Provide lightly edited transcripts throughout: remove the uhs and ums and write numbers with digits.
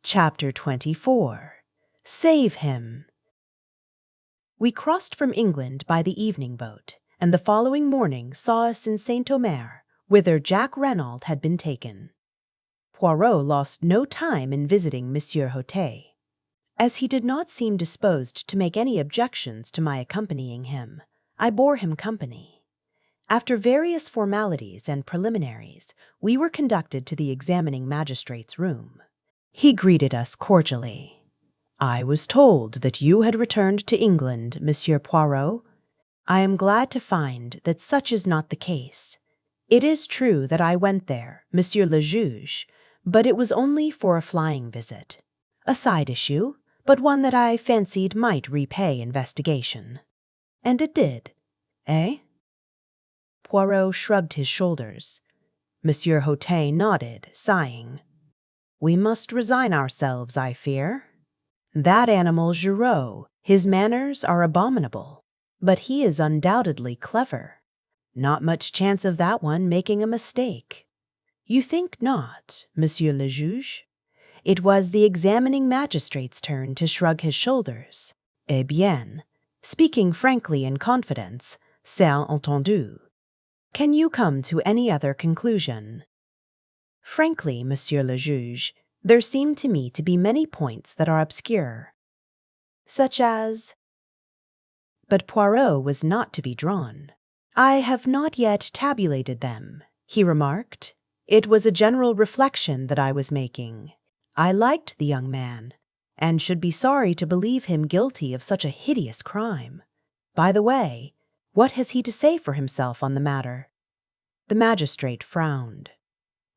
Chapter 24. Save Him. We crossed from England by the evening boat, and the following morning saw us in Saint-Omer, whither Jack Renaud had been taken. Poirot lost no time in visiting Monsieur Hôtel. As he did not seem disposed to make any objections to my accompanying him, I bore him company. After various formalities and preliminaries, we were conducted to the examining magistrate's room. He greeted us cordially. "I was told that you had returned to England, Monsieur Poirot. I am glad to find that such is not the case. It is true that I went there, Monsieur le Juge, but it was only for a flying visit. A side issue, but one that I fancied might repay investigation. And it did, eh?" Poirot shrugged his shoulders. Monsieur Hôtel nodded, sighing. "We must resign ourselves, I fear. That animal Giraud, his manners are abominable, but he is undoubtedly clever. Not much chance of that one making a mistake. You think not, Monsieur le Juge?" It was the examining magistrate's turn to shrug his shoulders. "Eh bien, speaking frankly in confidence, c'est entendu. Can you come to any other conclusion?" "Frankly, Monsieur le Juge, there seem to me to be many points that are obscure." "Such as—" But Poirot was not to be drawn. "I have not yet tabulated them," he remarked. "It was a general reflection that I was making. I liked the young man, and should be sorry to believe him guilty of such a hideous crime. By the way, what has he to say for himself on the matter?" The magistrate frowned.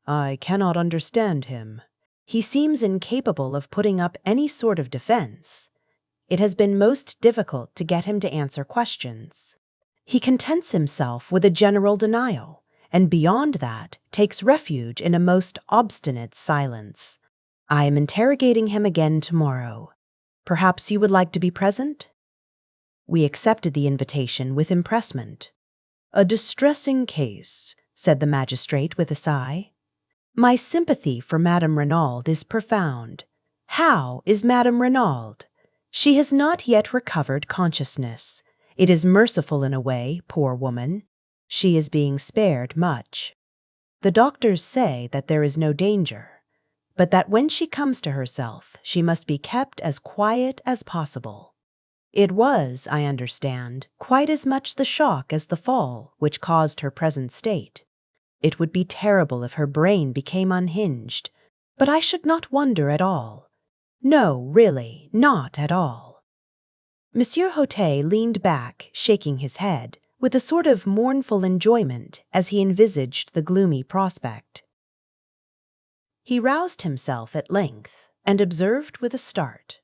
"I cannot understand him. He seems incapable of putting up any sort of defense. It has been most difficult to get him to answer questions. He contents himself with a general denial, and beyond that takes refuge in a most obstinate silence. I am interrogating him again tomorrow. Perhaps you would like to be present?" We accepted the invitation with empressement. "A distressing case," said the magistrate with a sigh. "My sympathy for Madame Renaud is profound. How is Madame Renaud?" "She has not yet recovered consciousness. It is merciful in a way, poor woman. She is being spared much. The doctors say that there is no danger, but that when she comes to herself, she must be kept as quiet as possible. It was, I understand, quite as much the shock as the fall which caused her present state. It would be terrible if her brain became unhinged, but I should not wonder at all. No, really, not at all." Monsieur Hôtel leaned back, shaking his head, with a sort of mournful enjoyment as he envisaged the gloomy prospect. He roused himself at length, and observed with a start,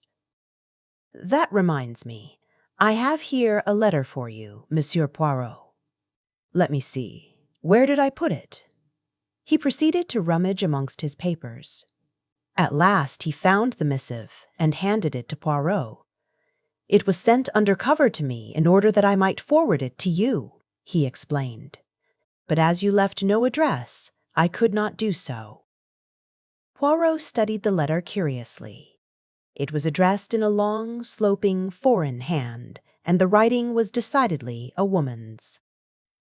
"That reminds me. I have here a letter for you, Monsieur Poirot. Let me see. Where did I put it?" He proceeded to rummage amongst his papers. At last he found the missive and handed it to Poirot. "It was sent under cover to me in order that I might forward it to you," he explained. "But as you left no address, I could not do so." Poirot studied the letter curiously. It was addressed in a long, sloping, foreign hand, and the writing was decidedly a woman's.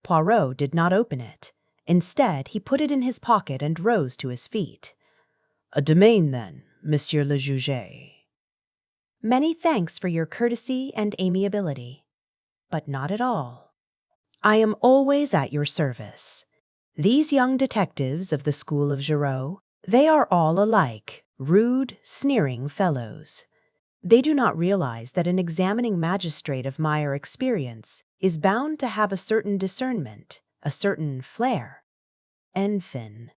Poirot did not open it. Instead, he put it in his pocket and rose to his feet. "A domain, then, Monsieur le Juge." "Many thanks for your courtesy and amiability. But not at all. I am always at your service. These young detectives of the school of Giraud, they are all alike, rude, sneering fellows. They do not realize that an examining magistrate of my experience is bound to have a certain discernment, a certain flair. Enfin.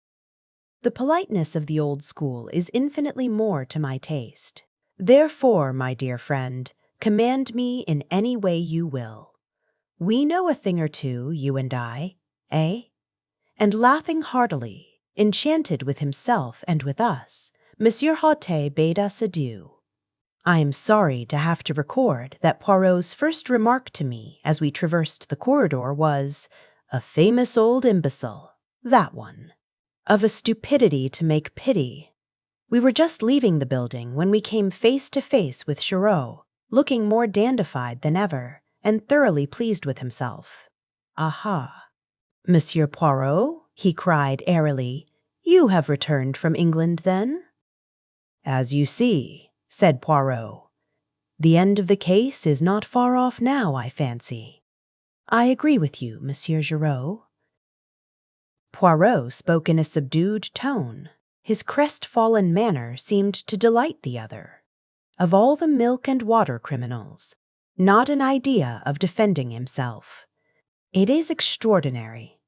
The politeness of the old school is infinitely more to my taste. Therefore, my dear friend, command me in any way you will. We know a thing or two, you and I, eh?" And laughing heartily, enchanted with himself and with us, Monsieur Hôtel bade us adieu. I am sorry to have to record that Poirot's first remark to me as we traversed the corridor was, "A famous old imbecile, that one. Of a stupidity to make pity." We were just leaving the building when we came face to face with Poirot, looking more dandified than ever and thoroughly pleased with himself. "Aha! Monsieur Poirot," he cried airily, "you have returned from England, then?" "As you see," said Poirot. "The end of the case is not far off now, I fancy." "I agree with you, Monsieur Giraud." Poirot spoke in a subdued tone. His crestfallen manner seemed to delight the other. Of all the milk and water criminals, not an idea of defending himself. It is extraordinary.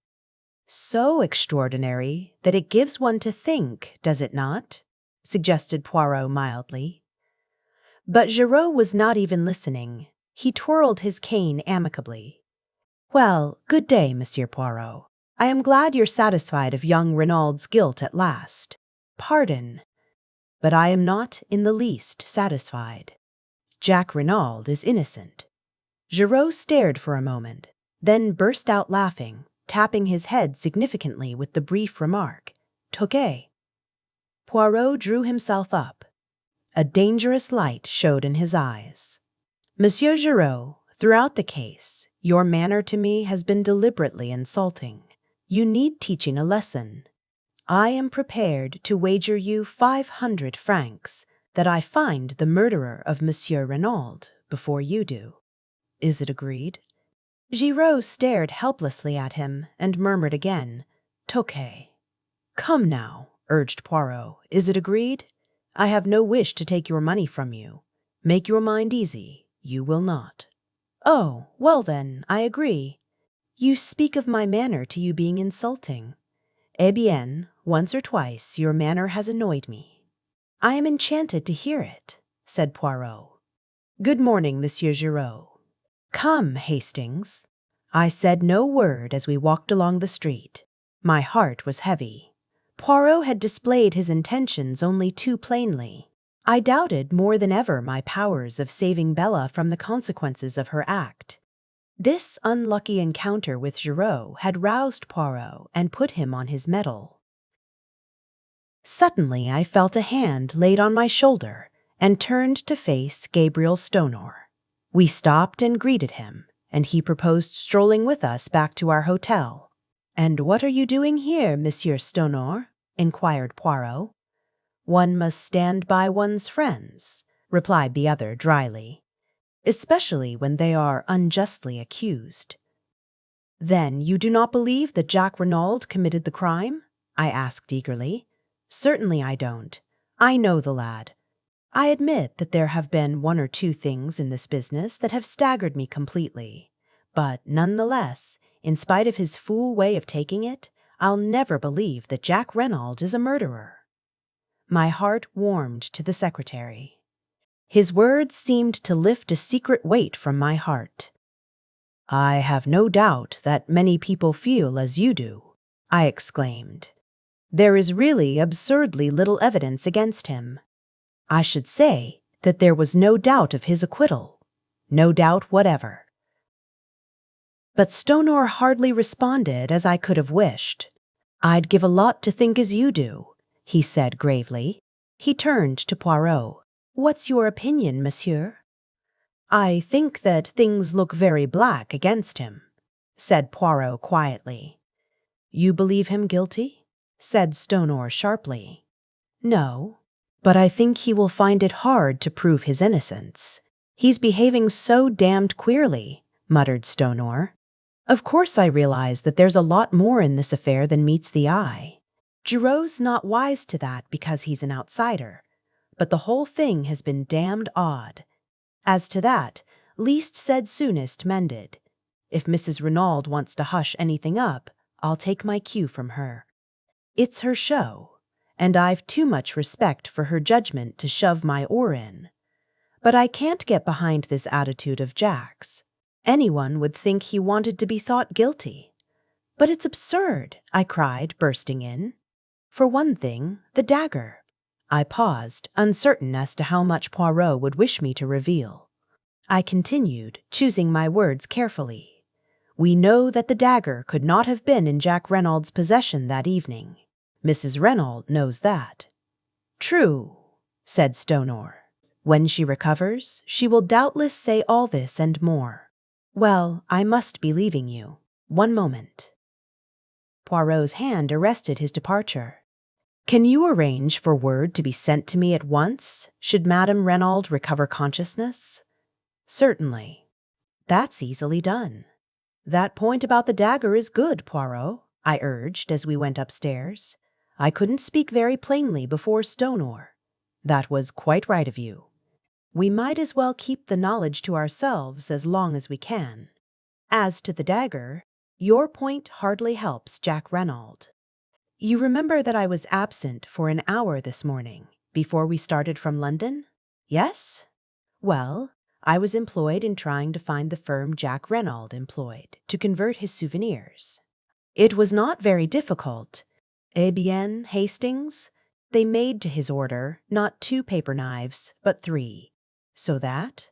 So extraordinary that it gives one to think, does it not? Suggested Poirot mildly. But Giraud was not even listening. He twirled his cane amicably. "Well, good day, Monsieur Poirot. I am glad you're satisfied of young Renaud's guilt at last. Pardon, but I am not in the least satisfied. Jack Renaud is innocent." Giraud stared for a moment, then burst out laughing, tapping his head significantly with the brief remark, "Toqué." Poirot drew himself up. A dangerous light showed in his eyes. "Monsieur Giraud, throughout the case, your manner to me has been deliberately insulting. You need teaching a lesson. I am prepared to wager you 500 francs that I find the murderer of Monsieur Renaud before you do. Is it agreed?" Giraud stared helplessly at him and murmured again, "Toqué." "Come now," urged Poirot, "is it agreed? I have no wish to take your money from you. Make your mind easy, you will not." "Oh, well then, I agree. You speak of my manner to you being insulting. Eh bien, once or twice your manner has annoyed me." "I am enchanted to hear it," said Poirot. "Good morning, Monsieur Giraud." "Come, Hastings." I said no word as we walked along the street. My heart was heavy. Poirot had displayed his intentions only too plainly. I doubted more than ever my powers of saving Bella from the consequences of her act. This unlucky encounter with Giraud had roused Poirot and put him on his mettle. Suddenly I felt a hand laid on my shoulder and turned to face Gabriel Stonor. We stopped and greeted him, and he proposed strolling with us back to our hotel. "And what are you doing here, Monsieur Stonor?" inquired Poirot. "One must stand by one's friends," replied the other dryly, "especially when they are unjustly accused." "Then you do not believe that Jack Renaud committed the crime?" I asked eagerly. "Certainly I don't. I know the lad. I admit that there have been one or two things in this business that have staggered me completely. But nonetheless, in spite of his fool way of taking it, I'll never believe that Jack Renaud is a murderer." My heart warmed to the secretary. His words seemed to lift a secret weight from my heart. "I have no doubt that many people feel as you do," I exclaimed. "There is really absurdly little evidence against him. I should say that there was no doubt of his acquittal. No doubt whatever." But Stonor hardly responded as I could have wished. "I'd give a lot to think as you do," he said gravely. He turned to Poirot. "What's your opinion, monsieur?" "I think that things look very black against him," said Poirot quietly. "You believe him guilty?" said Stonor sharply. "No, but I think he will find it hard to prove his innocence. He's behaving so damned queerly," muttered Stonor. "Of course I realize that there's a lot more in this affair than meets the eye. Giraud's not wise to that because he's an outsider, but the whole thing has been damned odd. As to that, least said soonest mended. If Mrs. Renaud wants to hush anything up, I'll take my cue from her. It's her show, and I've too much respect for her judgment to shove my oar in. But I can't get behind this attitude of Jack's. Anyone would think he wanted to be thought guilty. But it's absurd," I cried, bursting in. "For one thing, the dagger." I paused, uncertain as to how much Poirot would wish me to reveal. I continued, choosing my words carefully. "We know that the dagger could not have been in Jack Renaud's possession that evening. Mrs. Renaud knows that." True, said Stonor. When she recovers, she will doubtless say all this and more. Well, I must be leaving you. One moment. Poirot's hand arrested his departure. Can you arrange for word to be sent to me at once, should Madame Renaud recover consciousness? Certainly. That's easily done. That point about the dagger is good, Poirot, I urged as we went upstairs. I couldn't speak very plainly before Stonor. That was quite right of you. We might as well keep the knowledge to ourselves as long as we can. As to the dagger, your point hardly helps Jack Renaud. You remember that I was absent for an hour this morning, before we started from London? Yes? Well, I was employed in trying to find the firm Jack Renaud employed to convert his souvenirs. It was not very difficult. Eh bien, Hastings? They made to his order not 2 paper knives, but 3. So that,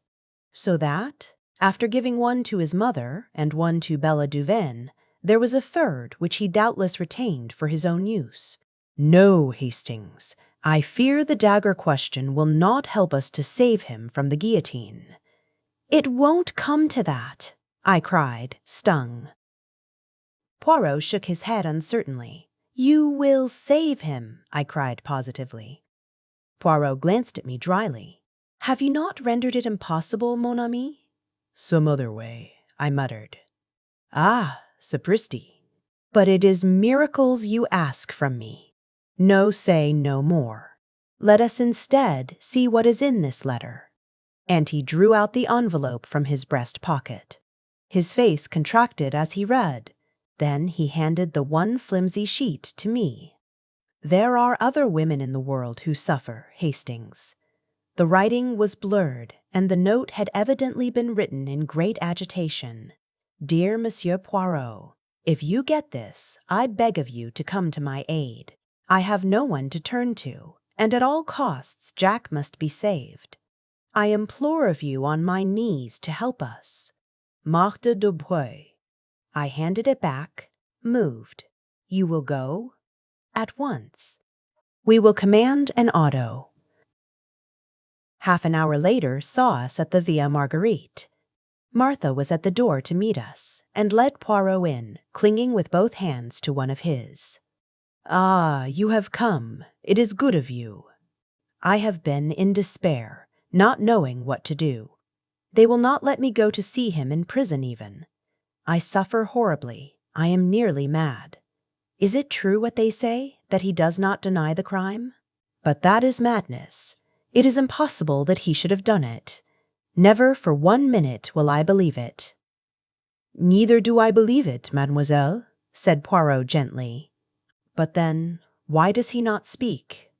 after giving one to his mother and one to Bella Duvenne, there was a third which he doubtless retained for his own use. No, Hastings, I fear the dagger question will not help us to save him from the guillotine. It won't come to that, I cried, stung. Poirot shook his head uncertainly. You will save him, I cried positively. Poirot glanced at me dryly. Have you not rendered it impossible, mon ami? Some other way, I muttered. Ah, sapristi. But it is miracles you ask from me. No, say no more. Let us instead see what is in this letter. And he drew out the envelope from his breast pocket. His face contracted as he read. Then he handed the one flimsy sheet to me. There are other women in the world who suffer, Hastings. The writing was blurred, and the note had evidently been written in great agitation. Dear Monsieur Poirot, if you get this, I beg of you to come to my aid. I have no one to turn to, and at all costs Jack must be saved. I implore of you on my knees to help us. Marthe Dubreuil. I handed it back, moved. You will go? At once. We will command an auto. Half an hour later saw us at the Via Marguerite. Martha was at the door to meet us, and led Poirot in, clinging with both hands to one of his. Ah, you have come. It is good of you. I have been in despair, not knowing what to do. They will not let me go to see him in prison even. I suffer horribly. I am nearly mad. Is it true what they say, that he does not deny the crime? But that is madness. It is impossible that he should have done it. Never for 1 minute will I believe it. Neither do I believe it, mademoiselle, said Poirot gently. But then, why does he not speak?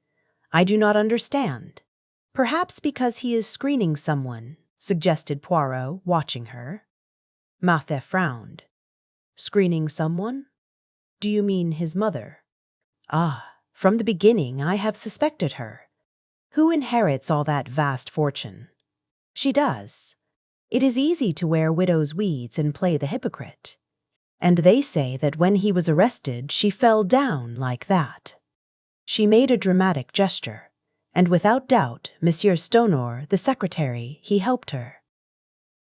I do not understand. Perhaps because he is screening someone, suggested Poirot, watching her. Marthe frowned. Screening someone? Do you mean his mother? Ah, from the beginning I have suspected her. Who inherits all that vast fortune? She does. It is easy to wear widow's weeds and play the hypocrite. And they say that when he was arrested, she fell down like that. She made a dramatic gesture, and without doubt, Monsieur Stonor, the secretary, he helped her.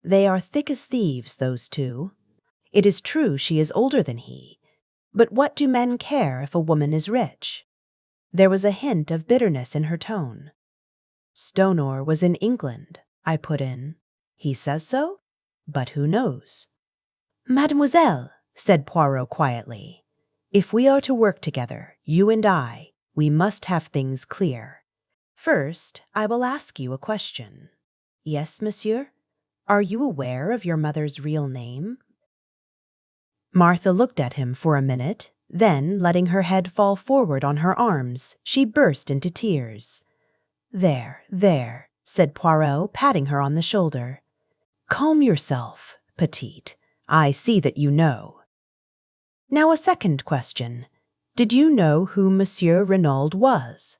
They are thick as thieves, those two. It is true she is older than he, but what do men care if a woman is rich? There was a hint of bitterness in her tone. Stonor was in England, I put in. He says so? But who knows? Mademoiselle, said Poirot quietly, if we are to work together, you and I, we must have things clear. First, I will ask you a question. Yes, monsieur? Are you aware of your mother's real name? Martha looked at him for a minute, then, letting her head fall forward on her arms, she burst into tears. There, said Poirot, patting her on the shoulder. Calm yourself, petite. I see that you know. Now a second question. Did you know who Monsieur Renaud was?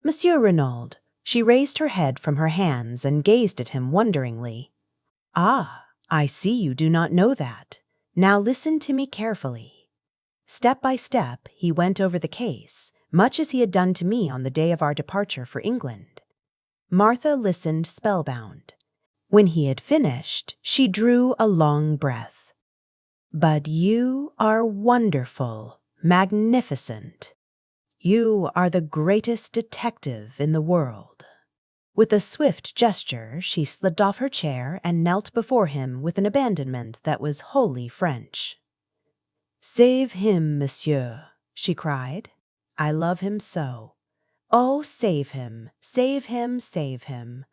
Monsieur Renaud. She raised her head from her hands and gazed at him wonderingly. Ah, I see you do not know that. Now listen to me carefully. Step by step, he went over the case, much as he had done to me on the day of our departure for England. Martha listened spellbound. When he had finished, she drew a long breath. "But you are wonderful, magnificent. You are the greatest detective in the world." With a swift gesture, she slid off her chair and knelt before him with an abandonment that was wholly French. "Save him, monsieur," she cried. "I love him so. Oh, save him, save him, save him.